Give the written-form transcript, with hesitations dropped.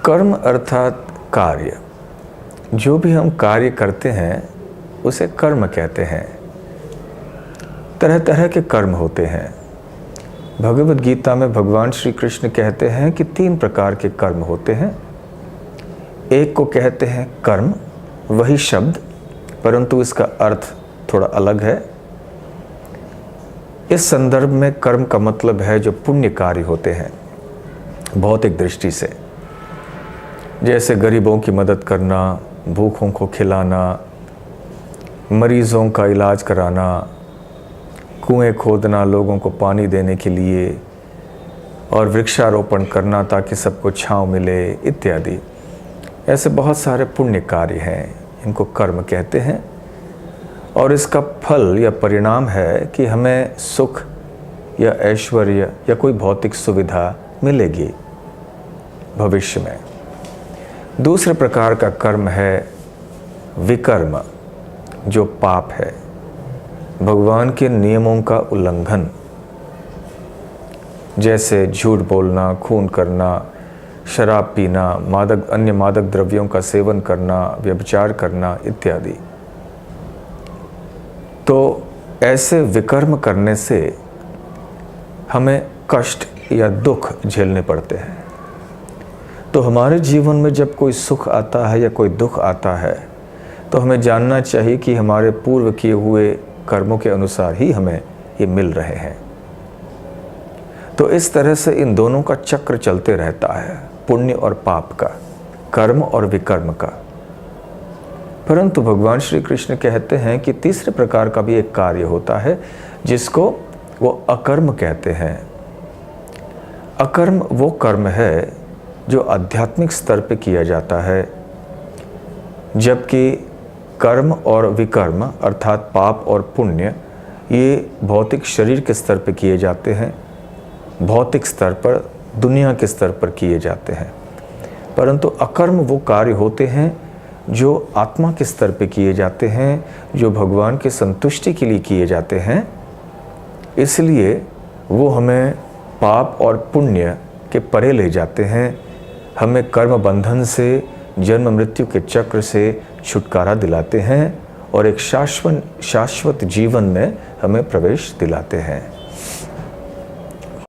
कर्म अर्थात कार्य। जो भी हम कार्य करते हैं उसे कर्म कहते हैं। तरह तरह के कर्म होते हैं। भगवद गीता में भगवान श्री कृष्ण कहते हैं कि 3 प्रकार के कर्म होते हैं। एक को कहते हैं कर्म, वही शब्द, परंतु इसका अर्थ थोड़ा अलग है। इस संदर्भ में कर्म का मतलब है जो पुण्य कार्य होते हैं भौतिक दृष्टि से, जैसे गरीबों की मदद करना, भूखों को खिलाना, मरीजों का इलाज कराना, कुएं खोदना लोगों को पानी देने के लिए, और वृक्षारोपण करना ताकि सबको छांव मिले इत्यादि। ऐसे बहुत सारे पुण्य कार्य हैं, इनको कर्म कहते हैं। और इसका फल या परिणाम है कि हमें सुख या ऐश्वर्य या कोई भौतिक सुविधा मिलेगी भविष्य में। दूसरे प्रकार का कर्म है विकर्म, जो पाप है, भगवान के नियमों का उल्लंघन, जैसे झूठ बोलना, खून करना, शराब पीना, अन्य मादक द्रव्यों का सेवन करना, व्यभिचार करना इत्यादि। तो ऐसे विकर्म करने से हमें कष्ट या दुख झेलने पड़ते हैं। तो हमारे जीवन में जब कोई सुख आता है या कोई दुख आता है तो हमें जानना चाहिए कि हमारे पूर्व किए हुए कर्मों के अनुसार ही हमें ये मिल रहे हैं। तो इस तरह से इन दोनों का चक्र चलते रहता है, पुण्य और पाप का, कर्म और विकर्म का। परंतु भगवान श्री कृष्ण कहते हैं कि तीसरे प्रकार का भी एक कार्य होता है जिसको वो अकर्म कहते हैं। अकर्म वो कर्म है जो आध्यात्मिक स्तर पे किया जाता है, जबकि कर्म और विकर्म अर्थात पाप और पुण्य ये भौतिक शरीर के स्तर पे किए जाते हैं, भौतिक स्तर पर, दुनिया के स्तर पर किए जाते हैं। परंतु अकर्म वो कार्य होते हैं जो आत्मा के स्तर पे किए जाते हैं, जो भगवान की संतुष्टि के लिए किए जाते हैं। इसलिए वो हमें पाप और पुण्य के परे ले जाते हैं, हमें कर्म बंधन से, जन्म मृत्यु के चक्र से छुटकारा दिलाते हैं और एक शाश्वत जीवन में हमें प्रवेश दिलाते हैं।